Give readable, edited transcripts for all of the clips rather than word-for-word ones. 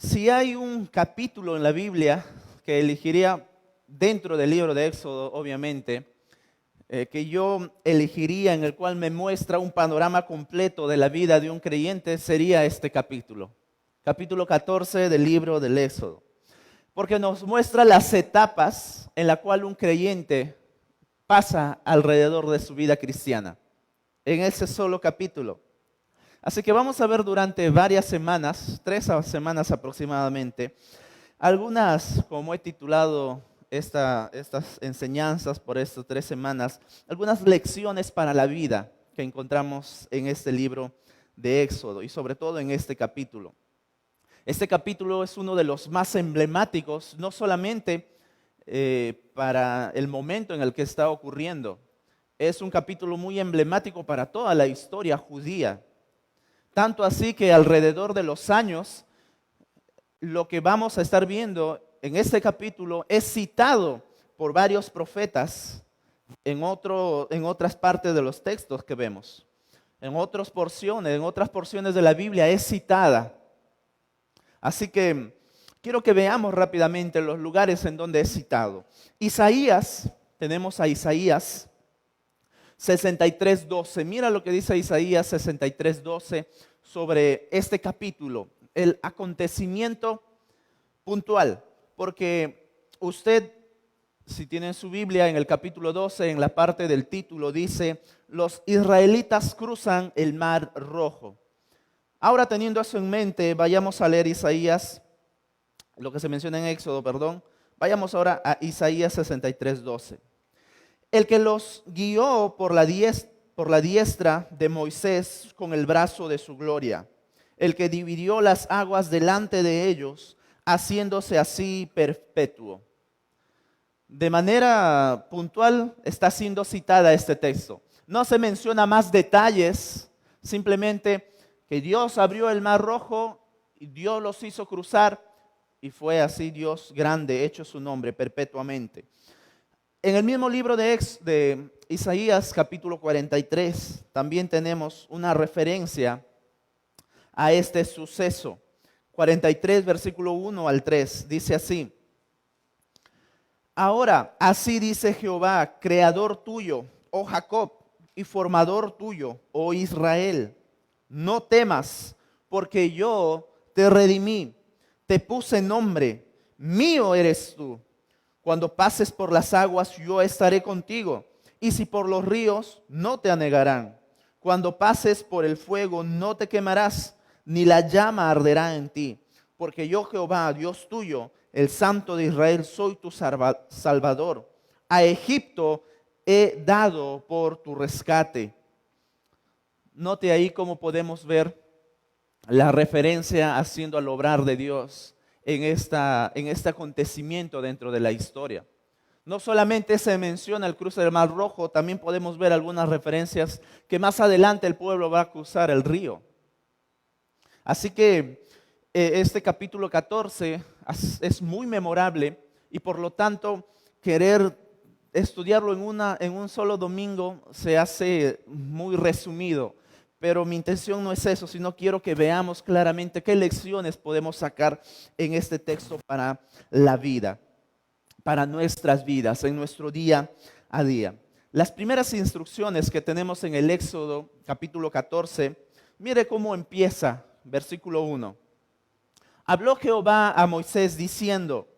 Si hay un capítulo en la Biblia que elegiría dentro del libro de Éxodo, obviamente, que yo elegiría en el cual me muestra un panorama completo de la vida de un creyente, sería este capítulo. Capítulo 14 del libro del Éxodo. Porque nos muestra las etapas en las cuales un creyente pasa alrededor de su vida cristiana. En ese solo capítulo. Así que vamos a ver durante varias semanas, 3 semanas aproximadamente, algunas, como he titulado estas enseñanzas por estas 3 semanas, algunas lecciones para la vida que encontramos en este libro de Éxodo y sobre todo en este capítulo. Este capítulo es uno de los más emblemáticos, no solamente para el momento en el que está ocurriendo, es un capítulo muy emblemático para toda la historia judía. Tanto así que alrededor de los años, lo que vamos a estar viendo en este capítulo es citado por varios profetas en otras partes de los textos que vemos. En otras porciones de la Biblia es citada. Así que quiero que veamos rápidamente los lugares en donde es citado. Tenemos a Isaías 63:12. Mira lo que dice Isaías 63:12 sobre este capítulo, el acontecimiento puntual. Porque usted, si tiene su Biblia, en el capítulo 12, en la parte del título, dice: los israelitas cruzan el mar rojo. Ahora, teniendo eso en mente, vayamos a leer Isaías, lo que se menciona en Éxodo, perdón. Vayamos ahora a Isaías 63:12. El que los guió por la diestra de Moisés con el brazo de su gloria. El que dividió las aguas delante de ellos, haciéndose así perpetuo. De manera puntual está siendo citada este texto. No se menciona más detalles, simplemente que Dios abrió el mar rojo y Dios los hizo cruzar y fue así Dios grande, hecho su nombre perpetuamente. En el mismo libro de Isaías, capítulo 43, también tenemos una referencia a este suceso. 43, versículo 1 al 3, dice así: ahora, así dice Jehová, creador tuyo, oh Jacob, y formador tuyo, oh Israel. No temas, porque yo te redimí, te puse nombre, mío eres tú. Cuando pases por las aguas, yo estaré contigo, y si por los ríos, no te anegarán. Cuando pases por el fuego, no te quemarás, ni la llama arderá en ti. Porque yo, Jehová, Dios tuyo, el Santo de Israel, soy tu Salvador. A Egipto he dado por tu rescate. Note ahí cómo podemos ver la referencia haciendo al obrar de Dios en este acontecimiento dentro de la historia. No solamente se menciona el cruce del Mar Rojo, también podemos ver algunas referencias que más adelante el pueblo va a cruzar el río. Así que este capítulo 14 es muy memorable y por lo tanto querer estudiarlo en un solo domingo se hace muy resumido. Pero mi intención no es eso, sino quiero que veamos claramente qué lecciones podemos sacar en este texto para la vida, para nuestras vidas, en nuestro día a día. Las primeras instrucciones que tenemos en el Éxodo capítulo 14, mire cómo empieza, versículo 1. Habló Jehová a Moisés diciendo: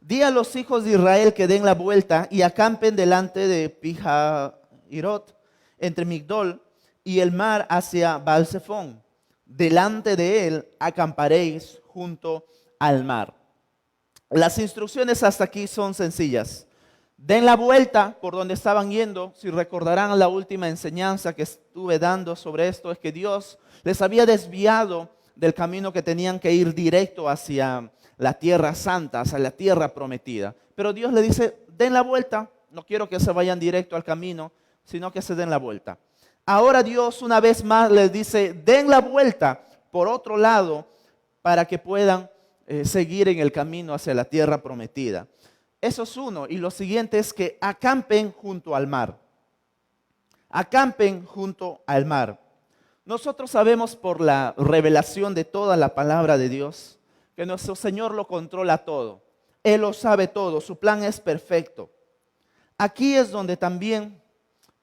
di a los hijos de Israel que den la vuelta y acampen delante de Pihahirot, entre Migdol y el mar hacia Baal-Zephón. Delante de él acamparéis junto al mar. Las instrucciones hasta aquí son sencillas. Den la vuelta por donde estaban yendo. Si recordarán la última enseñanza que estuve dando sobre esto, es que Dios les había desviado del camino que tenían que ir directo hacia la tierra santa, hacia la tierra prometida. Pero Dios le dice: den la vuelta. No quiero que se vayan directo al camino, sino que se den la vuelta. Ahora Dios una vez más les dice: den la vuelta por otro lado para que puedan seguir en el camino hacia la tierra prometida. Eso es uno. Y lo siguiente es que acampen junto al mar. Acampen junto al mar. Nosotros sabemos por la revelación de toda la palabra de Dios que nuestro Señor lo controla todo. Él lo sabe todo, su plan es perfecto. Aquí es donde también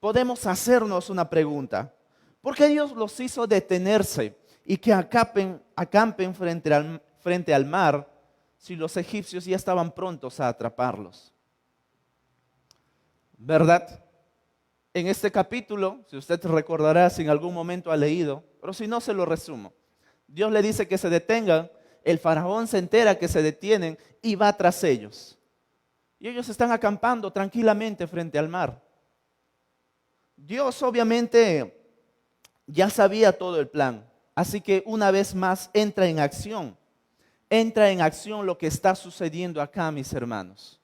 podemos hacernos una pregunta. ¿Por qué Dios los hizo detenerse y que acampen frente al mar si los egipcios ya estaban prontos a atraparlos? ¿Verdad? En este capítulo, si usted recordará, si en algún momento ha leído, pero si no se lo resumo. Dios le dice que se detengan, el faraón se entera que se detienen y va tras ellos. Y ellos están acampando tranquilamente frente al mar. Dios obviamente ya sabía todo el plan, así que una vez más entra en acción. Entra en acción lo que está sucediendo acá, mis hermanos.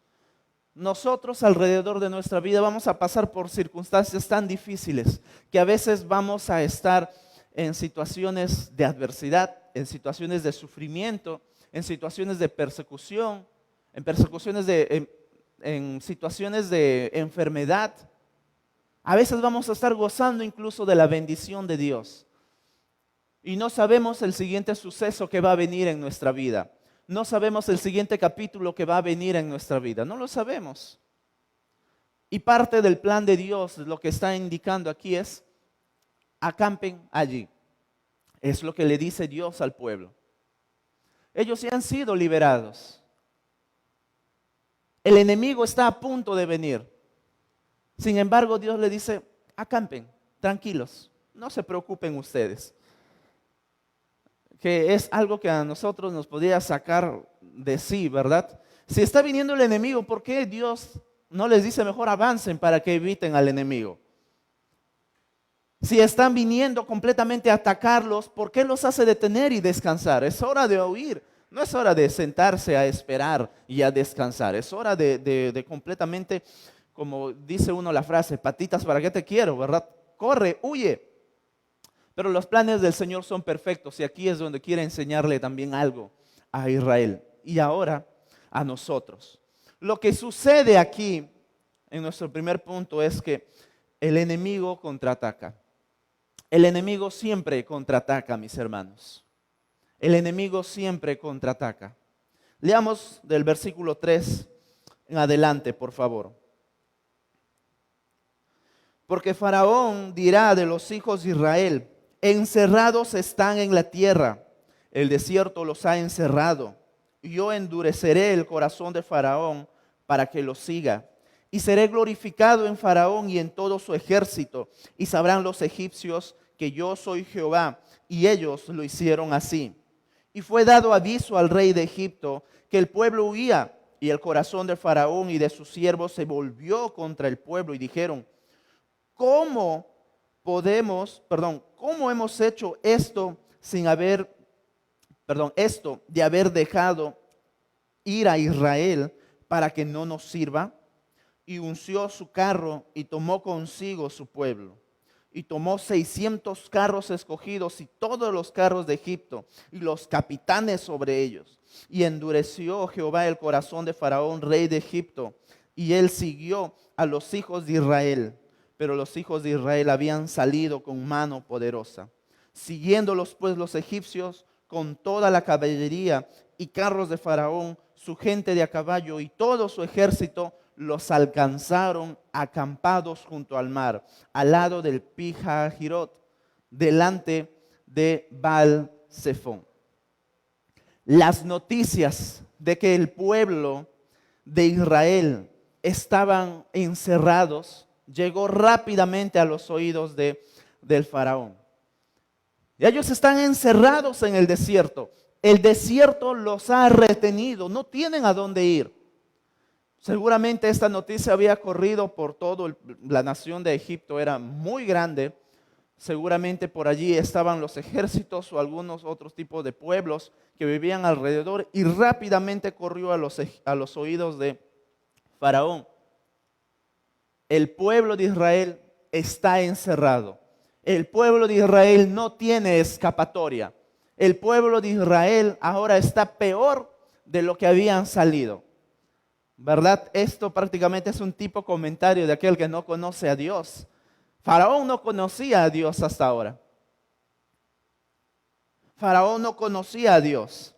Nosotros alrededor de nuestra vida vamos a pasar por circunstancias tan difíciles que a veces vamos a estar en situaciones de adversidad, en situaciones de sufrimiento, en situaciones de persecución, en situaciones de enfermedad. A veces vamos a estar gozando incluso de la bendición de Dios y no sabemos el siguiente suceso que va a venir en nuestra vida. No sabemos el siguiente capítulo que va a venir en nuestra vida. No lo sabemos. Y parte del plan de Dios, lo que está indicando aquí es, acampen allí. Es lo que le dice Dios al pueblo. Ellos ya han sido liberados. El enemigo está a punto de venir. Sin embargo, Dios le dice, acampen, tranquilos, no se preocupen ustedes. Que es algo que a nosotros nos podría sacar de sí, ¿verdad? Si está viniendo el enemigo, ¿por qué Dios no les dice mejor avancen para que eviten al enemigo? Si están viniendo completamente a atacarlos, ¿por qué los hace detener y descansar? Es hora de huir, no es hora de sentarse a esperar y a descansar. Es hora de completamente, como dice uno la frase, patitas para qué te quiero, ¿verdad? Corre, huye. Pero los planes del Señor son perfectos y aquí es donde quiere enseñarle también algo a Israel y ahora a nosotros. Lo que sucede aquí en nuestro primer punto es que el enemigo contraataca. El enemigo siempre contraataca, mis hermanos. El enemigo siempre contraataca. Leamos del versículo 3 en adelante, por favor. Porque Faraón dirá de los hijos de Israel, encerrados están en la tierra, el desierto los ha encerrado. Y yo endureceré el corazón de Faraón para que los siga. Y seré glorificado en Faraón y en todo su ejército. Y sabrán los egipcios que yo soy Jehová. Y ellos lo hicieron así. Y fue dado aviso al rey de Egipto que el pueblo huía. Y el corazón de Faraón y de sus siervos se volvió contra el pueblo. Y dijeron, ¿cómo hemos hecho esto esto de haber dejado ir a Israel para que no nos sirva? Y unció su carro y tomó consigo su pueblo. Y tomó 600 carros escogidos y todos los carros de Egipto y los capitanes sobre ellos. Y endureció Jehová el corazón de Faraón, rey de Egipto, y él siguió a los hijos de Israel. Pero los hijos de Israel habían salido con mano poderosa, siguiéndolos pues los egipcios con toda la caballería y carros de Faraón, su gente de a caballo y todo su ejército, los alcanzaron acampados junto al mar, al lado del Pi-Hahirot, delante de Baal-Zephón. Las noticias de que el pueblo de Israel estaban encerrados llegó rápidamente a los oídos del faraón. Y ellos están encerrados en el desierto. El desierto los ha retenido, no tienen a dónde ir. Seguramente esta noticia había corrido por toda la nación de Egipto, era muy grande. Seguramente por allí estaban los ejércitos o algunos otros tipos de pueblos que vivían alrededor y rápidamente corrió a los oídos de Faraón. El pueblo de Israel está encerrado. El pueblo de Israel no tiene escapatoria. El pueblo de Israel ahora está peor de lo que habían salido. ¿Verdad? Esto prácticamente es un tipo comentario de aquel que no conoce a Dios. Faraón no conocía a Dios hasta ahora. Faraón no conocía a Dios.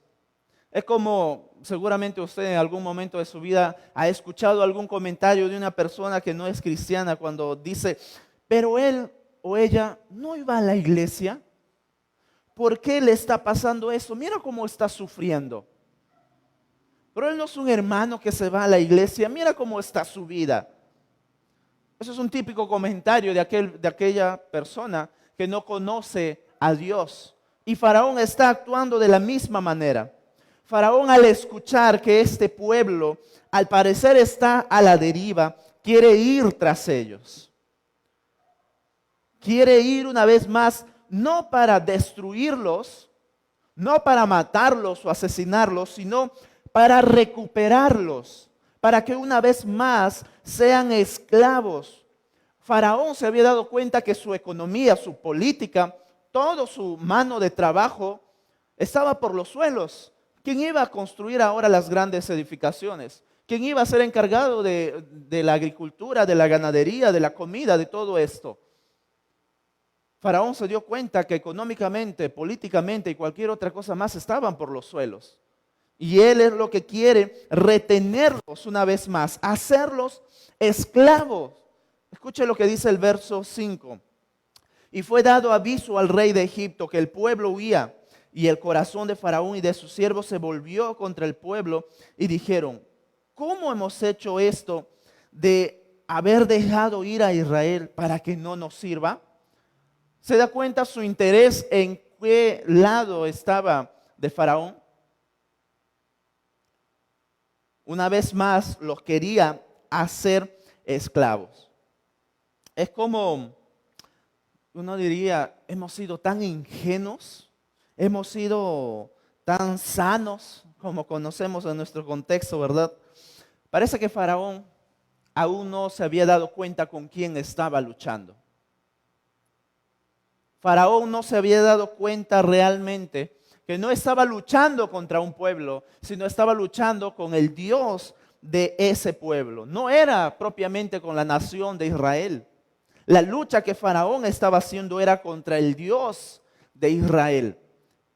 Es como seguramente usted en algún momento de su vida ha escuchado algún comentario de una persona que no es cristiana cuando dice, pero él o ella no iba a la iglesia. ¿Por qué le está pasando eso? Mira cómo está sufriendo. Pero él no es un hermano que se va a la iglesia. Mira cómo está su vida. Eso es un típico comentario de aquella persona que no conoce a Dios. Y Faraón está actuando de la misma manera. Faraón, al escuchar que este pueblo al parecer está a la deriva, quiere ir tras ellos. Quiere ir una vez más, no para destruirlos, no para matarlos o asesinarlos, sino para recuperarlos, para que una vez más sean esclavos. Faraón se había dado cuenta que su economía, su política, todo su mano de trabajo estaba por los suelos. ¿Quién iba a construir ahora las grandes edificaciones? ¿Quién iba a ser encargado de la agricultura, de la ganadería, de la comida, de todo esto? Faraón se dio cuenta que económicamente, políticamente y cualquier otra cosa más estaban por los suelos. Y él es lo que quiere, retenerlos una vez más, hacerlos esclavos. Escuche lo que dice el verso 5. Y fue dado aviso al rey de Egipto que el pueblo huía, y el corazón de Faraón y de sus siervos se volvió contra el pueblo y dijeron, ¿cómo hemos hecho esto de haber dejado ir a Israel para que no nos sirva? ¿Se da cuenta su interés en qué lado estaba de Faraón? Una vez más los quería hacer esclavos. Es como, uno diría, hemos sido tan ingenuos, hemos sido tan sanos como conocemos en nuestro contexto, ¿verdad? Parece que Faraón aún no se había dado cuenta con quién estaba luchando. Faraón no se había dado cuenta realmente que no estaba luchando contra un pueblo, sino estaba luchando con el Dios de ese pueblo. No era propiamente con la nación de Israel. La lucha que Faraón estaba haciendo era contra el Dios de Israel.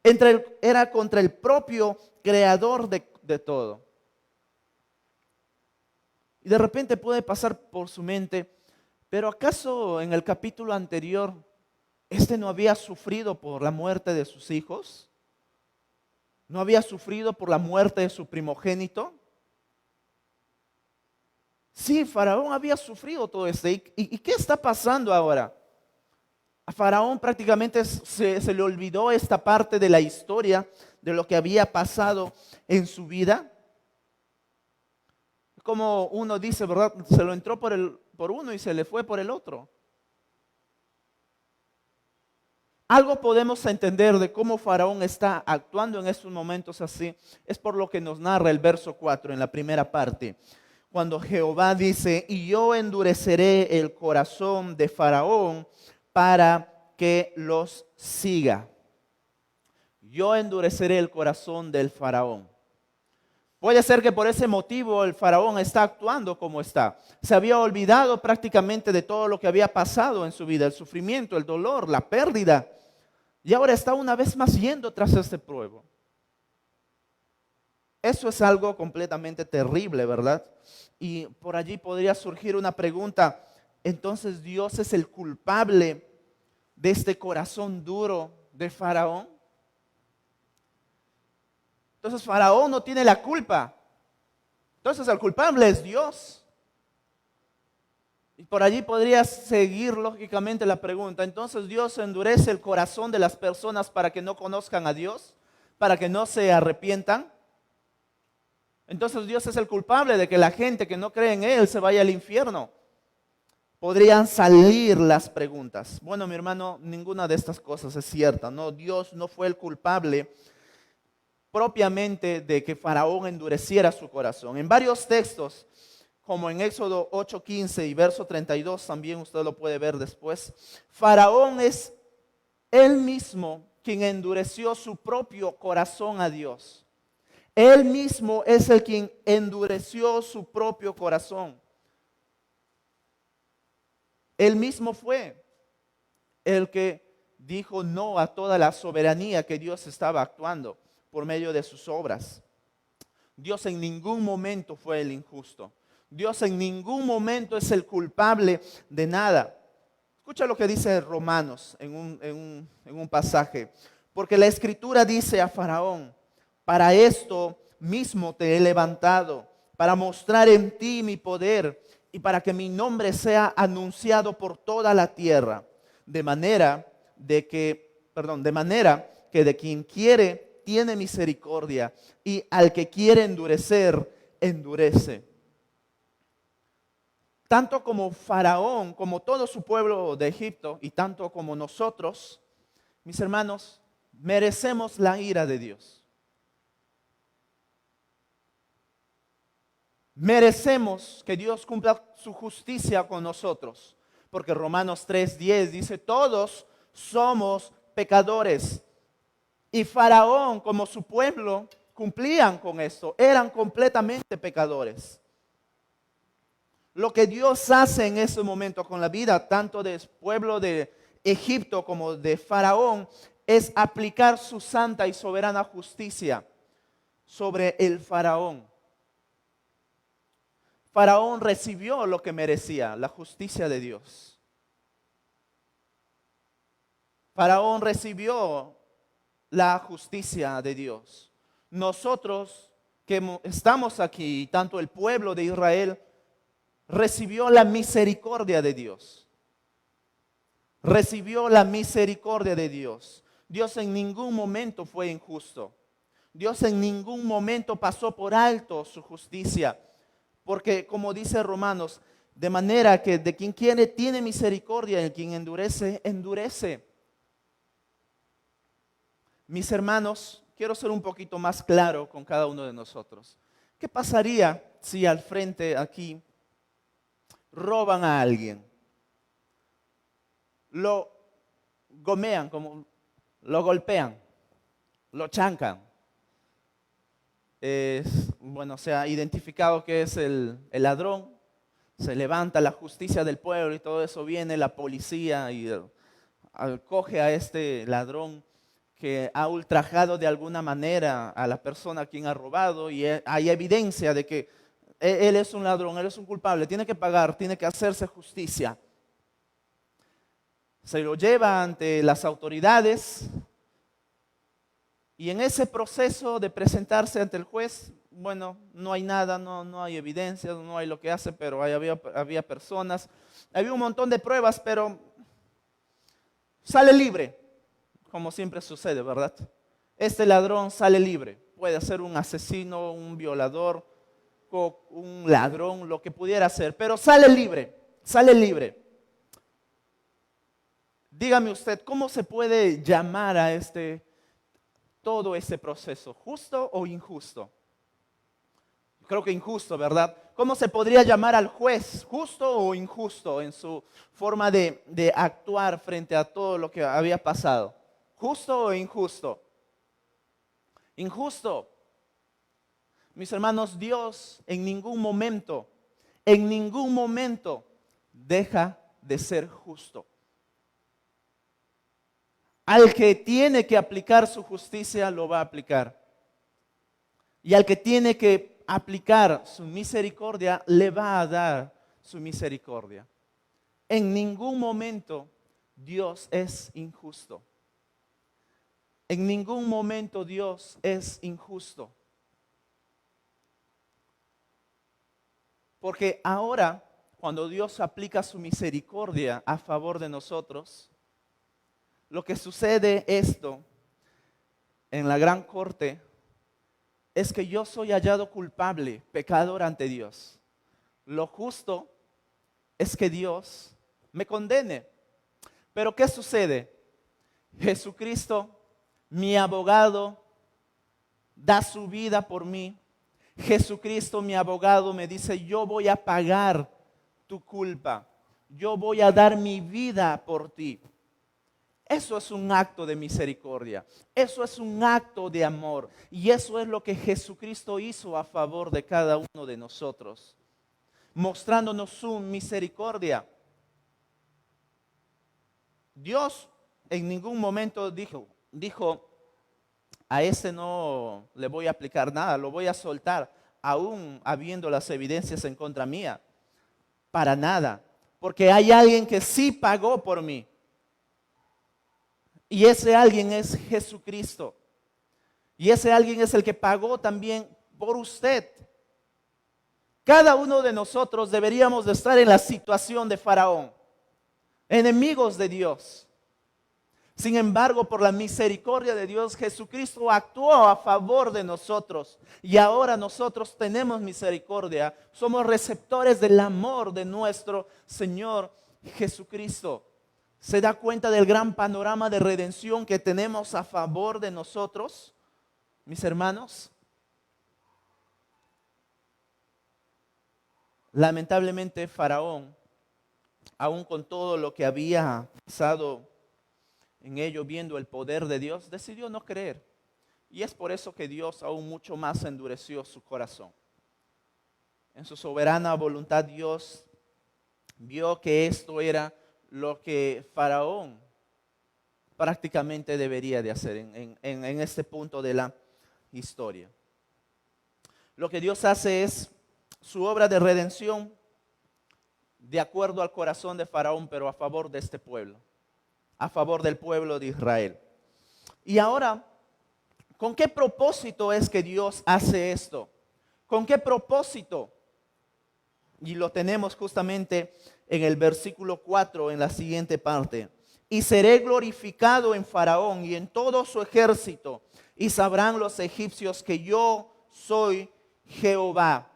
Era contra el propio creador de todo. Y de repente puede pasar por su mente, pero ¿acaso en el capítulo anterior este no había sufrido por la muerte de sus hijos? ¿No había sufrido por la muerte de su primogénito? Sí, Faraón había sufrido todo esto. ¿Y qué está pasando ahora? A Faraón prácticamente se le olvidó esta parte de la historia de lo que había pasado en su vida. Como uno dice, ¿verdad? Se lo entró por uno y se le fue por el otro. Algo podemos entender de cómo Faraón está actuando en estos momentos así, es por lo que nos narra el verso 4 en la primera parte. Cuando Jehová dice, y yo endureceré el corazón de Faraón para que los siga. Yo endureceré el corazón del Faraón. Puede ser que por ese motivo el Faraón está actuando como está. Se había olvidado prácticamente de todo lo que había pasado en su vida, el sufrimiento, el dolor, la pérdida. Y ahora está una vez más yendo tras este pueblo. Eso es algo completamente terrible, ¿verdad? Y por allí podría surgir una pregunta. Entonces, ¿Dios es el culpable de este corazón duro de Faraón? Entonces, Faraón no tiene la culpa. Entonces, el culpable es Dios. Y por allí podría seguir lógicamente la pregunta. Entonces, ¿Dios endurece el corazón de las personas para que no conozcan a Dios? ¿Para que no se arrepientan? Entonces, ¿Dios es el culpable de que la gente que no cree en Él se vaya al infierno? Podrían salir las preguntas. Bueno, mi hermano, ninguna de estas cosas es cierta. No, Dios no fue el culpable propiamente de que Faraón endureciera su corazón. En varios textos, como en Éxodo 8:15 y verso 32, también usted lo puede ver después, Faraón es él mismo quien endureció su propio corazón a Dios. Él mismo es el quien endureció su propio corazón. Él mismo fue el que dijo no a toda la soberanía que Dios estaba actuando. por medio de sus obras. Dios en ningún momento fue el injusto. Dios en ningún momento es el culpable de nada. Escucha lo que dice Romanos en un pasaje. Porque la Escritura dice a Faraón: para esto mismo te he levantado, para mostrar en ti mi poder y para que mi nombre sea anunciado por toda la tierra. De manera que de quien quiere tiene misericordia y al que quiere endurecer, endurece. Tanto como Faraón, como todo su pueblo de Egipto y tanto como nosotros, mis hermanos, merecemos la ira de Dios. Merecemos que Dios cumpla su justicia con nosotros, porque Romanos 3:10 dice: todos somos pecadores. Y Faraón, como su pueblo, cumplían con esto, eran completamente pecadores. Lo que Dios hace en ese momento con la vida, tanto del pueblo de Egipto como de Faraón, es aplicar su santa y soberana justicia sobre el Faraón. Faraón recibió lo que merecía, la justicia de Dios. Faraón recibió la justicia de Dios. Nosotros que estamos aquí, tanto el pueblo de Israel, recibió la misericordia de Dios. Recibió la misericordia de Dios. Dios en ningún momento fue injusto. Dios en ningún momento pasó por alto su justicia. Porque como dice Romanos, de manera que de quien quiere tiene misericordia y el quien endurece, endurece. Mis hermanos, quiero ser un poquito más claro con cada uno de nosotros. ¿Qué pasaría si al frente aquí roban a alguien? Lo gomean, como lo golpean, lo chancan. Bueno, se ha identificado que es el ladrón. Se levanta la justicia del pueblo y todo eso, viene la policía y coge a este ladrón que ha ultrajado de alguna manera a la persona a quien ha robado, y hay evidencia de que él es un ladrón, él es un culpable, tiene que pagar, tiene que hacerse justicia. Se lo lleva ante las autoridades y en ese proceso de presentarse ante el juez, bueno, no hay nada, no hay evidencias, no hay lo que hace, pero había personas, había un montón de pruebas, pero sale libre, como siempre sucede, ¿verdad? Este ladrón sale libre, puede ser un asesino, un violador, un ladrón, lo que pudiera ser, pero sale libre, sale libre. Dígame usted, ¿cómo se puede llamar a todo ese proceso? ¿Justo o injusto? Creo que injusto, ¿verdad? ¿Cómo se podría llamar al juez? ¿Justo o injusto en su forma de actuar frente a todo lo que había pasado? ¿Justo o injusto? Injusto. Mis hermanos, Dios en ningún momento deja de ser justo. Al que tiene que aplicar su justicia, lo va a aplicar. Y al que tiene que aplicar su misericordia, le va a dar su misericordia. En ningún momento Dios es injusto. En ningún momento Dios es injusto. Porque ahora, cuando Dios aplica su misericordia a favor de nosotros, lo que sucede esto en la gran corte es que yo soy hallado culpable, pecador ante Dios. Lo justo es que Dios me condene. Pero ¿qué sucede? Jesucristo, mi abogado, da su vida por mí. Jesucristo, mi abogado, me dice: yo voy a pagar tu culpa. Yo voy a dar mi vida por ti. Eso es un acto de misericordia. Eso es un acto de amor. Y eso es lo que Jesucristo hizo a favor de cada uno de nosotros, mostrándonos su misericordia. Dios en ningún momento dijo: a ese no le voy a aplicar nada, lo voy a soltar, aún habiendo las evidencias en contra mía. Para nada, porque hay alguien que sí pagó por mí. Y ese alguien es Jesucristo. Y ese alguien es el que pagó también por usted. Cada uno de nosotros deberíamos de estar en la situación de Faraón, enemigos de Dios. Sin embargo, por la misericordia de Dios, Jesucristo actuó a favor de nosotros. Y ahora nosotros tenemos misericordia. Somos receptores del amor de nuestro Señor Jesucristo. ¿Se da cuenta del gran panorama de redención que tenemos a favor de nosotros, mis hermanos? Lamentablemente, Faraón, aun con todo lo que había pasado en ello, viendo el poder de Dios, decidió no creer. Y es por eso que Dios aún mucho más endureció su corazón. En su soberana voluntad, Dios vio que esto era lo que Faraón prácticamente debería de hacer en este punto de la historia. Lo que Dios hace es su obra de redención de acuerdo al corazón de Faraón, pero a favor de este pueblo, a favor del pueblo de Israel. Y ahora, ¿con qué propósito es que Dios hace esto? ¿Con qué propósito? Y lo tenemos justamente en el versículo 4, en la siguiente parte. Y seré glorificado en Faraón y en todo su ejército, y sabrán los egipcios que yo soy Jehová.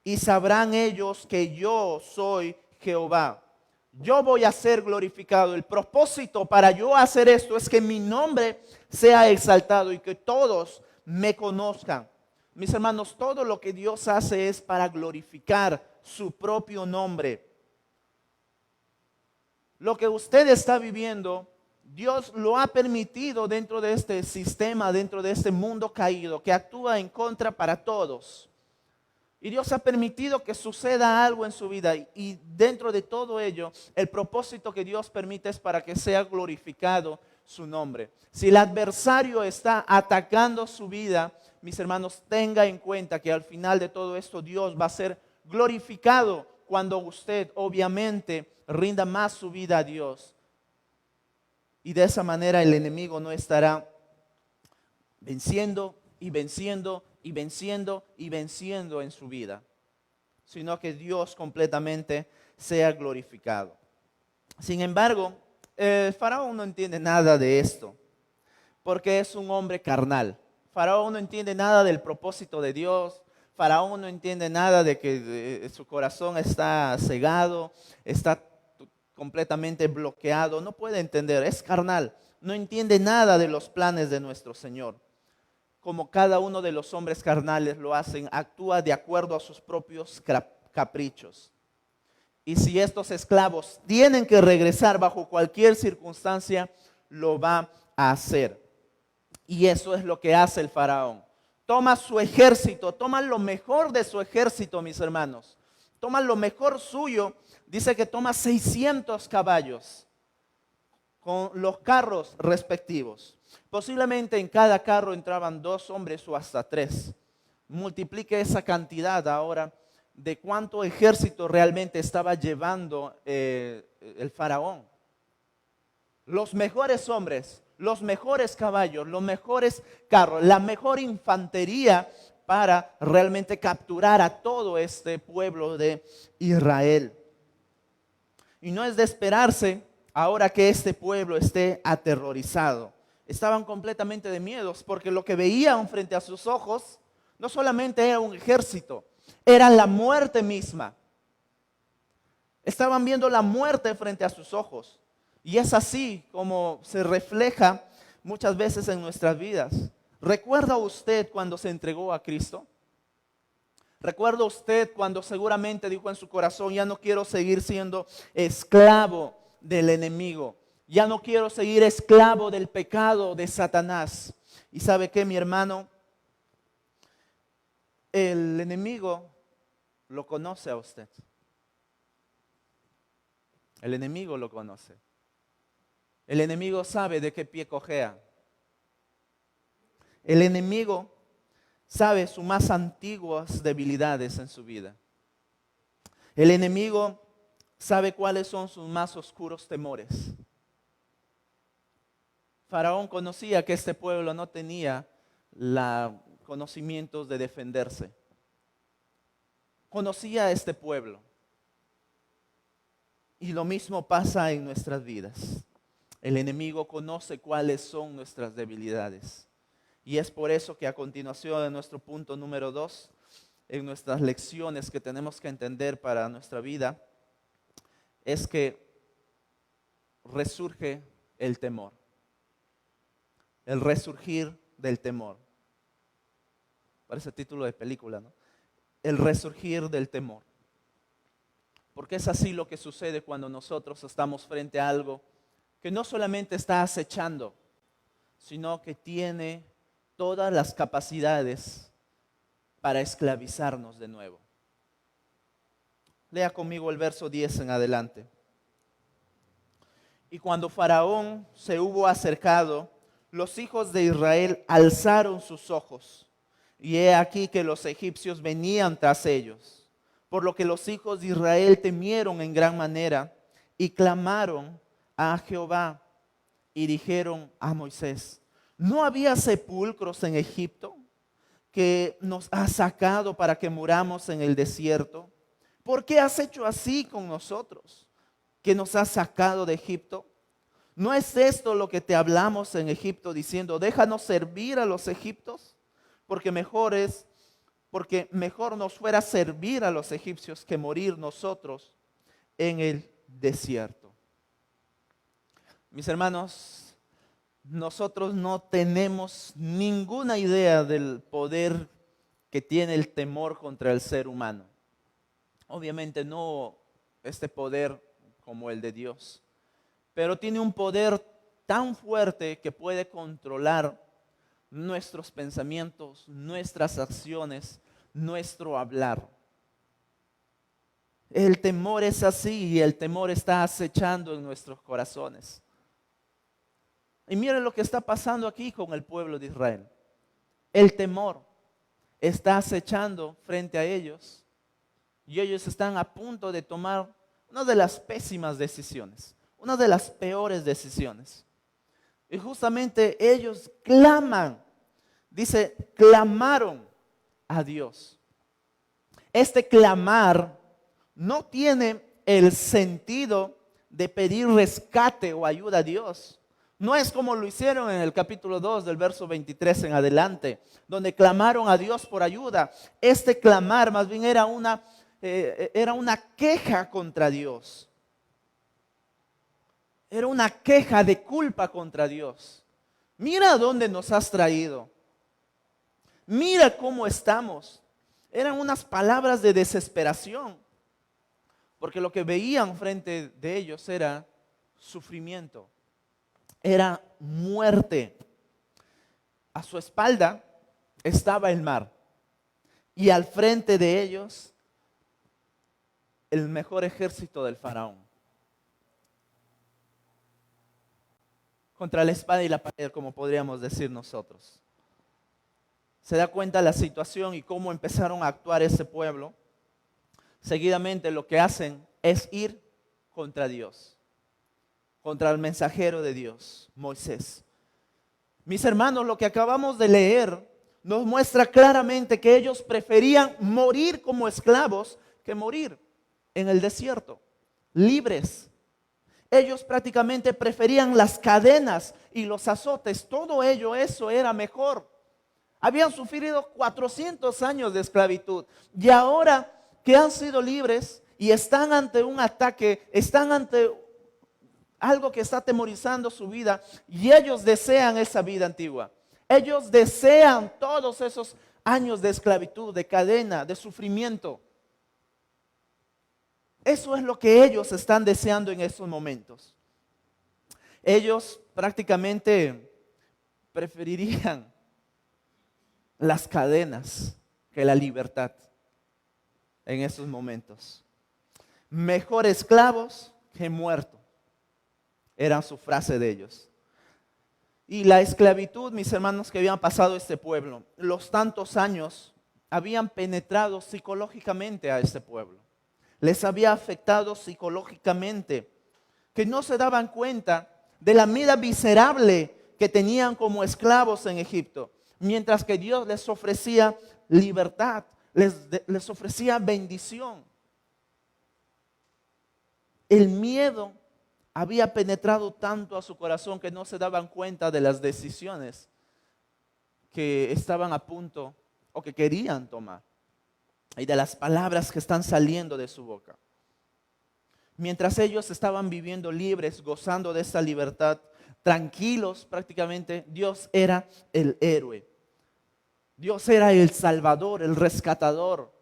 Y sabrán ellos que yo soy Jehová. Yo voy a ser glorificado. El propósito para yo hacer esto es que mi nombre sea exaltado y que todos me conozcan. Mis hermanos, todo lo que Dios hace es para glorificar su propio nombre. Lo que usted está viviendo, Dios lo ha permitido dentro de este sistema, dentro de este mundo caído, que actúa en contra para todos. Y Dios ha permitido que suceda algo en su vida. Y dentro de todo ello, el propósito que Dios permite es para que sea glorificado su nombre. Si el adversario está atacando su vida, mis hermanos, tenga en cuenta que al final de todo esto Dios va a ser glorificado cuando usted obviamente rinda más su vida a Dios. Y de esa manera el enemigo no estará venciendo y venciendo y venciendo y venciendo en su vida, sino que Dios completamente sea glorificado. Sin embargo, el faraón no entiende nada de esto, porque es un hombre carnal. Faraón no entiende nada del propósito de Dios. Faraón no entiende nada de que su corazón está cegado, está completamente bloqueado. No puede entender, es carnal. No entiende nada de los planes de nuestro Señor. Como cada uno de los hombres carnales lo hacen, actúa de acuerdo a sus propios caprichos. Y si estos esclavos tienen que regresar bajo cualquier circunstancia, lo va a hacer. Y eso es lo que hace el faraón. Toma su ejército, toma lo mejor de su ejército, mis hermanos. Toma lo mejor suyo. Dice que toma 600 caballos con los carros respectivos. Posiblemente en cada carro entraban 2 hombres o hasta 3. Multiplique esa cantidad ahora de cuánto ejército realmente estaba llevando el faraón. Los mejores hombres, los mejores caballos, los mejores carros, la mejor infantería para realmente capturar a todo este pueblo de Israel. Y no es de esperarse ahora que este pueblo esté aterrorizado. Estaban completamente de miedos porque lo que veían frente a sus ojos no solamente era un ejército, era la muerte misma. Estaban viendo la muerte frente a sus ojos. Y es así como se refleja muchas veces en nuestras vidas. ¿Recuerda usted cuando se entregó a Cristo? ¿Recuerda usted cuando seguramente dijo en su corazón, ya no quiero seguir siendo esclavo del enemigo? Ya no quiero seguir esclavo del pecado de Satanás. ¿Y sabe qué, mi hermano? El enemigo lo conoce a usted. El enemigo lo conoce. El enemigo sabe de qué pie cojea. El enemigo sabe sus más antiguas debilidades en su vida. El enemigo sabe cuáles son sus más oscuros temores. Faraón conocía que este pueblo no tenía los conocimientos de defenderse. Conocía a este pueblo. Y lo mismo pasa en nuestras vidas. El enemigo conoce cuáles son nuestras debilidades. Y es por eso que a continuación de nuestro punto número 2, en nuestras lecciones que tenemos que entender para nuestra vida, es que resurge el temor. El resurgir del temor. Parece título de película, ¿no? El resurgir del temor. Porque es así lo que sucede cuando nosotros estamos frente a algo que no solamente está acechando, sino que tiene todas las capacidades para esclavizarnos de nuevo. Lea conmigo el verso 10 en adelante. Y cuando Faraón se hubo acercado, los hijos de Israel alzaron sus ojos, y he aquí que los egipcios venían tras ellos, por lo que los hijos de Israel temieron en gran manera y clamaron a Jehová y dijeron a Moisés: ¿no había sepulcros en Egipto que nos has sacado para que muramos en el desierto? ¿Por qué has hecho así con nosotros, que nos has sacado de Egipto? ¿No es esto lo que te hablamos en Egipto diciendo: déjanos servir a los egipcios? Porque mejor nos fuera servir a los egipcios que morir nosotros en el desierto. Mis hermanos, nosotros no tenemos ninguna idea del poder que tiene el temor contra el ser humano. Obviamente no este poder como el de Dios, pero tiene un poder tan fuerte que puede controlar nuestros pensamientos, nuestras acciones, nuestro hablar. El temor es así y el temor está acechando en nuestros corazones. Y miren lo que está pasando aquí con el pueblo de Israel. El temor está acechando frente a ellos y ellos están a punto de tomar una de las pésimas decisiones, una de las peores decisiones. Y justamente ellos claman, dice, clamaron a Dios. Este clamar no tiene el sentido de pedir rescate o ayuda a Dios. No es como lo hicieron en el capítulo 2 del verso 23 en adelante, donde clamaron a Dios por ayuda. Este clamar más bien era una queja contra Dios. Era una queja de culpa contra Dios. Mira a dónde nos has traído. Mira cómo estamos. Eran unas palabras de desesperación, porque lo que veían frente de ellos era sufrimiento, era muerte. A su espalda estaba el mar y al frente de ellos el mejor ejército del faraón. Contra la espada y la pared, como podríamos decir nosotros. Se da cuenta la situación y cómo empezaron a actuar ese pueblo. Seguidamente lo que hacen es ir contra Dios, contra el mensajero de Dios, Moisés. Mis hermanos, lo que acabamos de leer nos muestra claramente que ellos preferían morir como esclavos que morir en el desierto, libres. Ellos prácticamente preferían las cadenas y los azotes. Todo ello, eso era mejor. Habían sufrido 400 años de esclavitud y ahora que han sido libres y están ante un ataque, están ante algo que está atemorizando su vida y ellos desean esa vida antigua. Ellos desean todos esos años de esclavitud, de cadena, de sufrimiento. Eso es lo que ellos están deseando en estos momentos. Ellos prácticamente preferirían las cadenas que la libertad en esos momentos. Mejor esclavos que muertos, era su frase de ellos. Y la esclavitud, mis hermanos, que habían pasado este pueblo, los tantos años habían penetrado psicológicamente a este pueblo. Les había afectado psicológicamente, que no se daban cuenta de la vida miserable que tenían como esclavos en Egipto, mientras que Dios les ofrecía libertad, les ofrecía bendición. El miedo había penetrado tanto a su corazón que no se daban cuenta de las decisiones que estaban a punto o que querían tomar y de las palabras que están saliendo de su boca. Mientras ellos estaban viviendo libres, gozando de esta libertad, tranquilos prácticamente, Dios era el héroe. Dios era el salvador, el rescatador.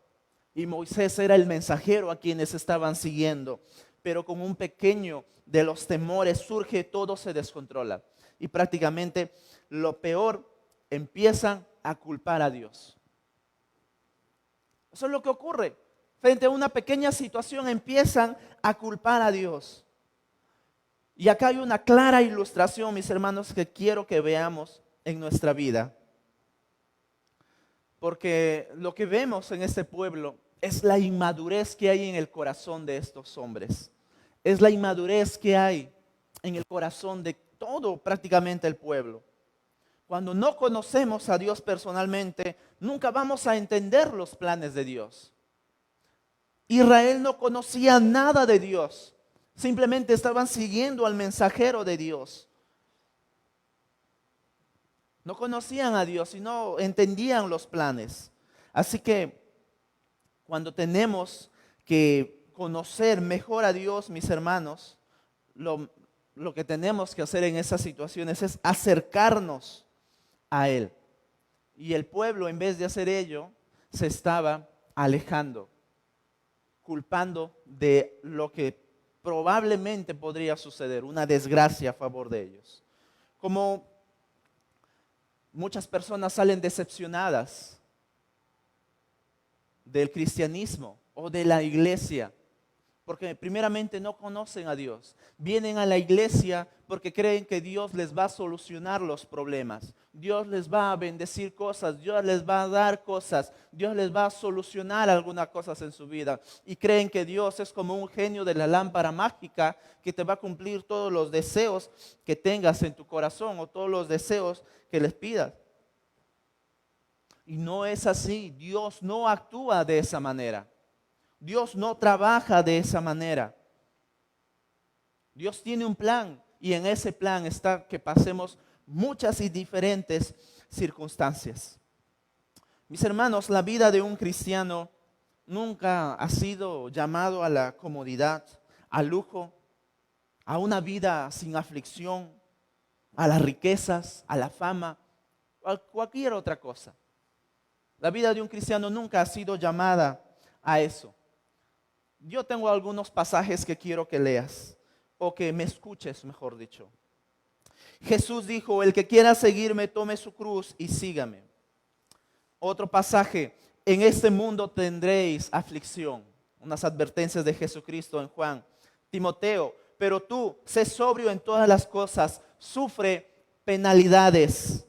Y Moisés era el mensajero a quienes estaban siguiendo. Pero con un pequeño de los temores surge, todo se descontrola. Y prácticamente lo peor, empiezan a culpar a Dios. Eso es lo que ocurre. Frente a una pequeña situación empiezan a culpar a Dios. Y acá hay una clara ilustración, mis hermanos, que quiero que veamos en nuestra vida. Porque lo que vemos en este pueblo es la inmadurez que hay en el corazón de estos hombres. Es la inmadurez que hay en el corazón de todo prácticamente el pueblo. Cuando no conocemos a Dios personalmente, nunca vamos a entender los planes de Dios. Israel no conocía nada de Dios. Simplemente estaban siguiendo al mensajero de Dios. No conocían a Dios y no entendían los planes. Así que cuando tenemos que conocer mejor a Dios, mis hermanos, lo que tenemos que hacer en esas situaciones es acercarnos a Él. Y el pueblo, en vez de hacer ello, se estaba alejando, culpando de lo que probablemente podría suceder, una desgracia a favor de ellos. Como muchas personas salen decepcionadas del cristianismo o de la iglesia, porque primeramente no conocen a Dios. Vienen a la iglesia porque creen que Dios les va a solucionar los problemas. Dios les va a bendecir cosas, Dios les va a dar cosas, Dios les va a solucionar algunas cosas en su vida. Y creen que Dios es como un genio de la lámpara mágica que te va a cumplir todos los deseos que tengas en tu corazón o todos los deseos que les pidas. Y no es así. Dios no actúa de esa manera. Dios no trabaja de esa manera. Dios tiene un plan y en ese plan está que pasemos muchas y diferentes circunstancias. Mis hermanos, la vida de un cristiano nunca ha sido llamado a la comodidad, al lujo, a una vida sin aflicción, a las riquezas, a la fama, a cualquier otra cosa. La vida de un cristiano nunca ha sido llamada a eso. Yo tengo algunos pasajes que quiero que leas o que me escuches, mejor dicho. Jesús dijo, el que quiera seguirme, tome su cruz y sígame. Otro pasaje, en este mundo tendréis aflicción. Unas advertencias de Jesucristo en Juan. Timoteo, pero tú, sé sobrio en todas las cosas, sufre penalidades.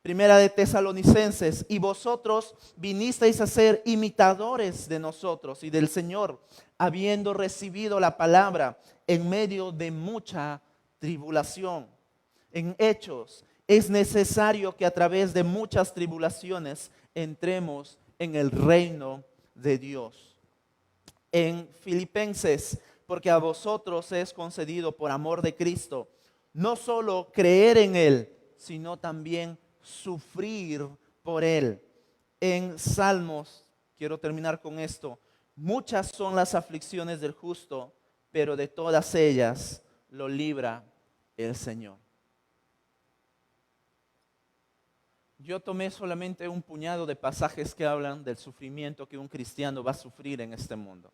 Primera de Tesalonicenses, y vosotros vinisteis a ser imitadores de nosotros y del Señor, habiendo recibido la palabra en medio de mucha tribulación. En Hechos, es necesario que a través de muchas tribulaciones entremos en el reino de Dios. En Filipenses, porque a vosotros es concedido por amor de Cristo, no solo creer en Él, sino también sufrir por Él. En Salmos, quiero terminar con esto, muchas son las aflicciones del justo, pero de todas ellas lo libra el Señor. Yo tomé solamente un puñado de pasajes que hablan del sufrimiento que un cristiano va a sufrir en este mundo.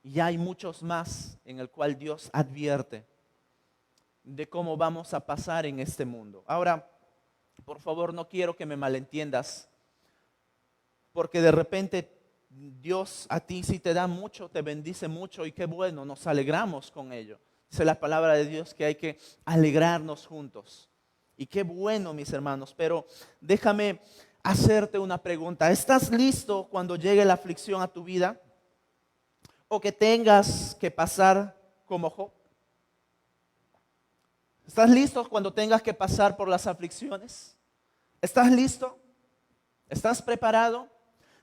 Y hay muchos más en el cual Dios advierte de cómo vamos a pasar en este mundo. Ahora, por favor, no quiero que me malentiendas, porque de repente Dios a ti sí te da mucho, te bendice mucho y qué bueno, nos alegramos con ello. Dice la palabra de Dios que hay que alegrarnos juntos. Y qué bueno, mis hermanos, pero déjame hacerte una pregunta. ¿Estás listo cuando llegue la aflicción a tu vida? ¿O que tengas que pasar como Job? ¿Estás listo cuando tengas que pasar por las aflicciones? ¿Estás listo? ¿Estás preparado?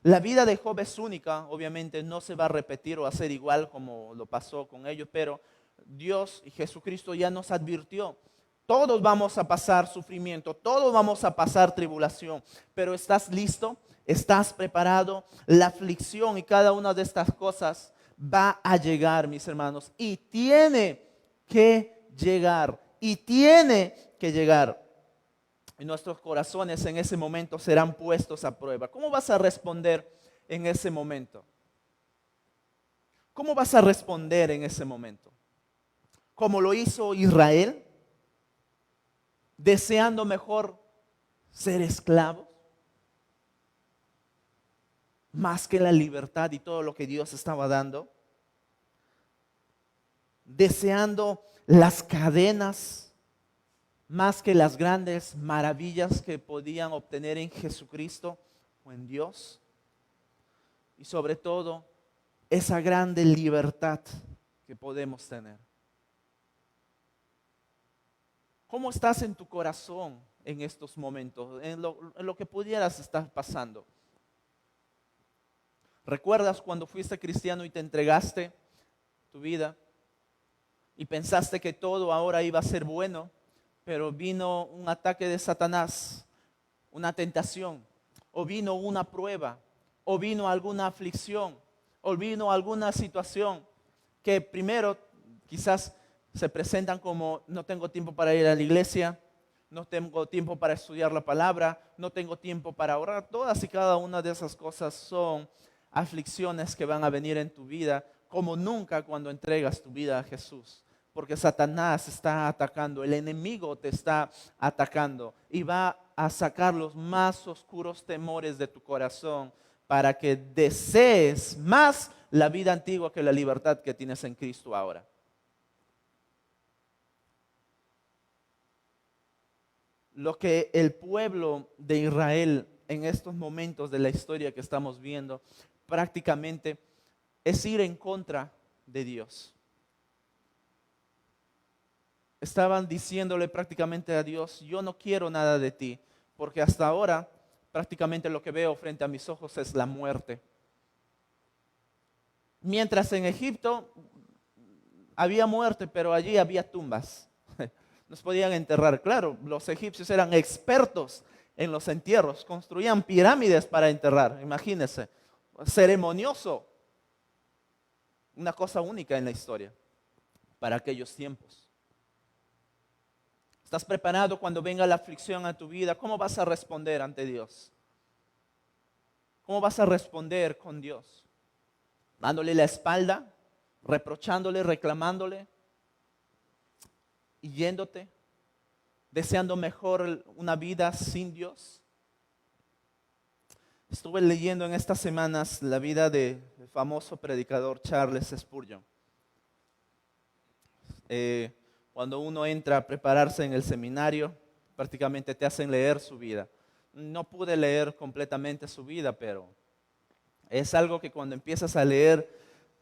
La vida de Job es única, obviamente no se va a repetir o hacer igual como lo pasó con ellos, pero Dios y Jesucristo ya nos advirtió. Todos vamos a pasar sufrimiento, todos vamos a pasar tribulación, pero ¿estás listo? ¿Estás preparado? La aflicción y cada una de estas cosas va a llegar, mis hermanos, y tiene que llegar, y tiene que llegar. Y nuestros corazones en ese momento serán puestos a prueba. ¿Cómo vas a responder en ese momento? ¿Cómo vas a responder en ese momento? ¿Como lo hizo Israel? ¿Deseando mejor ser esclavos? Más que la libertad y todo lo que Dios estaba dando. ¿Deseando las cadenas más que las grandes maravillas que podían obtener en Jesucristo o en Dios? Y sobre todo, esa grande libertad que podemos tener. ¿Cómo estás en tu corazón en estos momentos? En lo que pudieras estar pasando. ¿Recuerdas cuando fuiste cristiano y te entregaste tu vida y pensaste que todo ahora iba a ser bueno? Pero vino un ataque de Satanás, una tentación, o vino una prueba, o vino alguna aflicción, o vino alguna situación que primero quizás se presentan como: no tengo tiempo para ir a la iglesia, no tengo tiempo para estudiar la palabra, no tengo tiempo para orar. Todas y cada una de esas cosas son aflicciones que van a venir en tu vida como nunca cuando entregas tu vida a Jesús. Porque Satanás está atacando, el enemigo te está atacando y va a sacar los más oscuros temores de tu corazón para que desees más la vida antigua que la libertad que tienes en Cristo ahora. Lo que el pueblo de Israel en estos momentos de la historia que estamos viendo prácticamente es ir en contra de Dios. Estaban diciéndole prácticamente a Dios: yo no quiero nada de ti, porque hasta ahora prácticamente lo que veo frente a mis ojos es la muerte. Mientras en Egipto había muerte, pero allí había tumbas. Nos podían enterrar. Claro, los egipcios eran expertos en los entierros, construían pirámides para enterrar, imagínense, ceremonioso, una cosa única en la historia para aquellos tiempos. ¿Estás preparado cuando venga la aflicción a tu vida? ¿Cómo vas a responder ante Dios? ¿Cómo vas a responder con Dios? ¿Dándole la espalda? ¿Reprochándole? ¿Reclamándole? ¿Y yéndote? ¿Deseando mejor una vida sin Dios? Estuve leyendo en estas semanas la vida del famoso predicador Charles Spurgeon. Cuando uno entra a prepararse en el seminario, prácticamente te hacen leer su vida. No pude leer completamente su vida, pero es algo que cuando empiezas a leer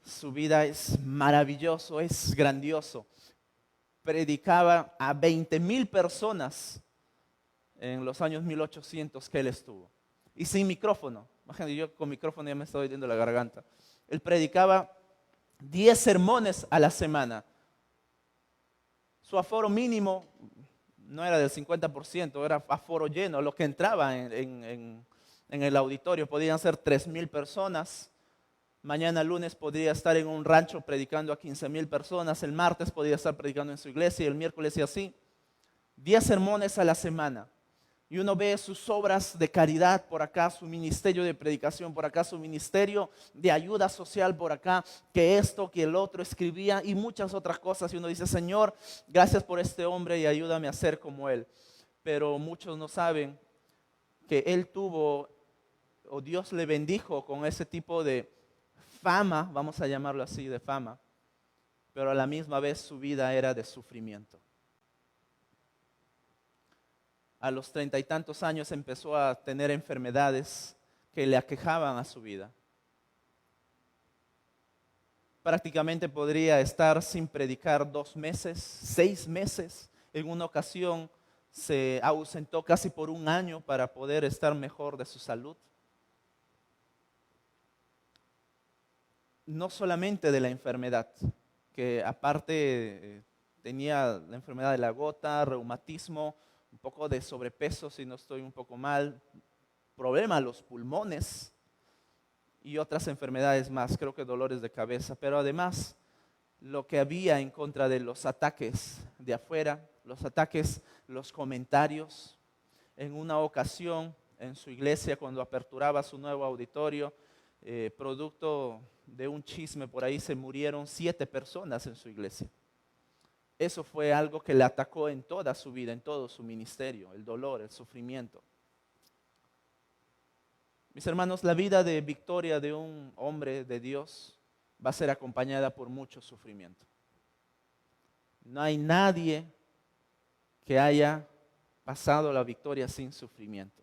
su vida es maravilloso, es grandioso. Predicaba a 20,000 personas en los años 1800 que él estuvo. Y sin micrófono. Imagínate, yo con micrófono ya me estoy oyendo la garganta. Él predicaba 10 sermones a la semana. Su aforo mínimo no era del 50%, era aforo lleno. Lo que entraba en el auditorio podían ser 3,000 personas. Mañana lunes podría estar en un rancho predicando a 15,000 personas. El martes podría estar predicando en su iglesia y el miércoles y así. 10 sermones a la semana. Y uno ve sus obras de caridad por acá, su ministerio de predicación por acá, su ministerio de ayuda social por acá, que esto, que el otro escribía y muchas otras cosas. Y uno dice: Señor, gracias por este hombre y ayúdame a ser como él. Pero muchos no saben que él tuvo, o Dios le bendijo con ese tipo de fama, vamos a llamarlo así, de fama. pero a la misma vez su vida era de sufrimiento. A los 30 y tantos años empezó a tener enfermedades que le aquejaban a su vida. Prácticamente podría estar sin predicar 2 meses, 6 meses. En una ocasión se ausentó casi por 1 año para poder estar mejor de su salud. No solamente de la enfermedad, que aparte tenía la enfermedad de la gota, reumatismo, un poco de sobrepeso si no estoy un poco mal, problema a los pulmones y otras enfermedades más, creo que dolores de cabeza, pero además lo que había en contra de los ataques de afuera, los ataques, los comentarios. En una ocasión en su iglesia, cuando aperturaba su nuevo auditorio, producto de un chisme por ahí, se murieron 7 personas en su iglesia. Eso fue algo que le atacó en toda su vida, en todo su ministerio, el dolor, el sufrimiento. Mis hermanos, la vida de victoria de un hombre de Dios va a ser acompañada por mucho sufrimiento. No hay nadie que haya pasado la victoria sin sufrimiento.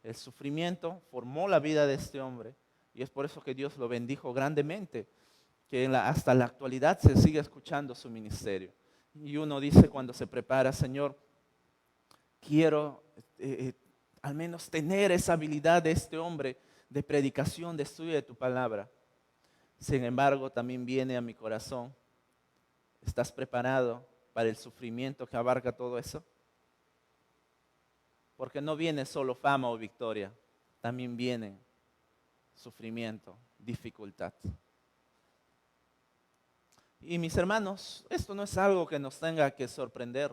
El sufrimiento formó la vida de este hombre y es por eso que Dios lo bendijo grandemente, que hasta la actualidad se sigue escuchando su ministerio. Y uno dice cuando se prepara, Señor, quiero al menos tener esa habilidad de este hombre de predicación, de estudio de tu palabra. Sin embargo, también viene a mi corazón, ¿estás preparado para el sufrimiento que abarca todo eso? Porque no viene solo fama o victoria, también viene sufrimiento, dificultad. Y mis hermanos, esto no es algo que nos tenga que sorprender.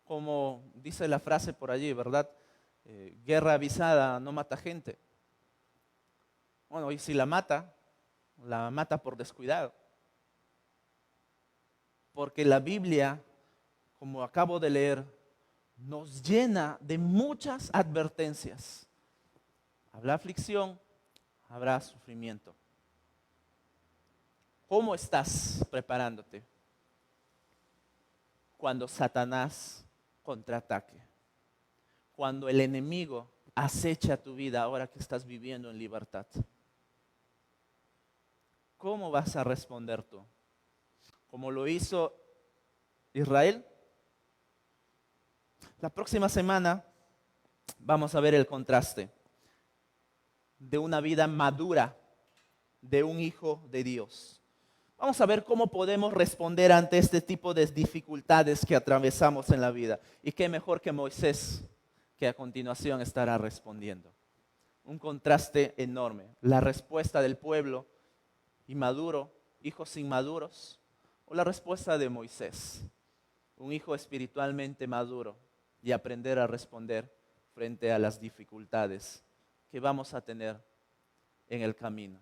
Como dice la frase por allí, ¿verdad? Guerra avisada no mata gente. Bueno, y si la mata por descuidado. Porque la Biblia, como acabo de leer, nos llena de muchas advertencias. Habrá aflicción, habrá sufrimiento. ¿Cómo estás preparándote cuando Satanás contraataque? Cuando el enemigo acecha tu vida ahora que estás viviendo en libertad. ¿Cómo vas a responder tú? ¿Como lo hizo Israel? La próxima semana vamos a ver el contraste de una vida madura de un hijo de Dios. Vamos a ver cómo podemos responder ante este tipo de dificultades que atravesamos en la vida. Y qué mejor que Moisés, que a continuación estará respondiendo. Un contraste enorme. La respuesta del pueblo inmaduro, hijos inmaduros, o la respuesta de Moisés, un hijo espiritualmente maduro, y aprender a responder frente a las dificultades que vamos a tener en el camino.